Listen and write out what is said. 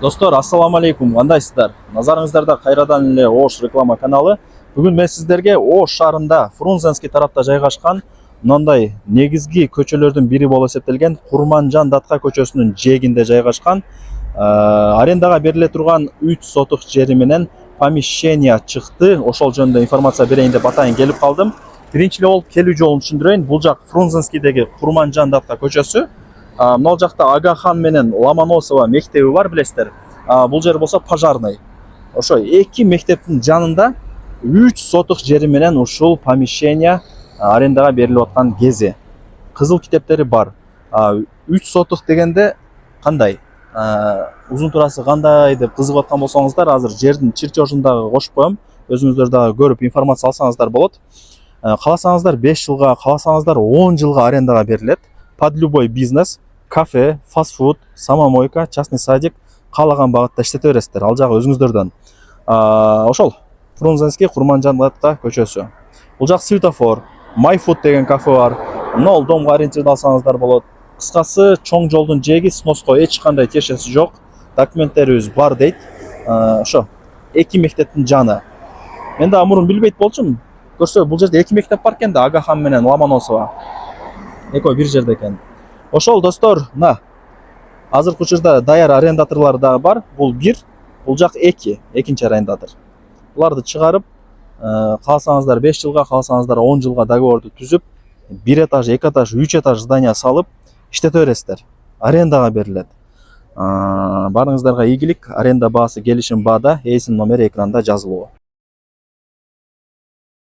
Достор, ассаламу алейкум, кандайсыздар? Назарыңыздарда кайрадан эле Ош реклама каналы. Бүгүн мен сиздерге Ош шаарында Фрунзенский тарапта жайгашкан мындай негизги көчөлөрдүн бири болуп эсептелген Курманжан Датка көчөсүнүн жээгинде жайгашкан арендага бериле турган 3 сотук жери менен помещение чыкты. Ошол жөнүндө информация берейин деп атайын келип калдым. Биринчи эле болуп келүү жолун түшүндүрөйүн. Бул жак Фрунзенскийдеги Курманжан Датка көчөсү. Мына жакта Агахан менен Ломоносова мектеби бар, билесиздер. Бул жер болсо пожарный. Ошо эки мектептин жанында 3 сотук жери менен ушул помещение арендага берилип аткан кези. Кызыл китептери бар. 3 сотук дегенде кандай? Узун турасы кандай деп кызыгып аткан болсоңуздар, азыр жердин чертежун дагы кошуп коем. Өзүңүздөр дагы көрүп информация алсаңыздар болот. Кааласаңыздар 5 жылга, кааласаңыздар 10 жылга арендага берилет. Под любой бизнес, кафе, фастфуд, самомойка, частный садик, каалаган багытта иштете бересиздер. Ал жагы өзүңүздөрдөн. Ошол Фрунзенский Курманжан Датка көчөсү. Бул жак светофор, MyFood деген кафе бар. Мына домго ориентирди алсаңыздар болот. Кыскасы, чоң жолдун жээги сноско эч кандай тиешеси жок. Документтерибиз бар дейт. Ошо эки мектептин жаны. Мен да мурун билбейт болчумун. Көрсө, бул жерде эки мектеп бар экен да, Агахан менен Ломоносова. Экөө бир жерде экен. Ошол достор, мына азыркы учурда даяр арендаторлор дагы бар. Бул бир, бул жак экинчи арендатор. Буларды чыгарып, кааласаңыздар 5 жылга, кааласаңыздар 10 жылга договорду түзүп, 1 этаж, 2 этаж, 3 этаж здания салып иштете бересиздер. Арендага берилет. Барыңыздарга ийгилик. Аренда баасы келишим баада, эсим номери экранда жазылуу.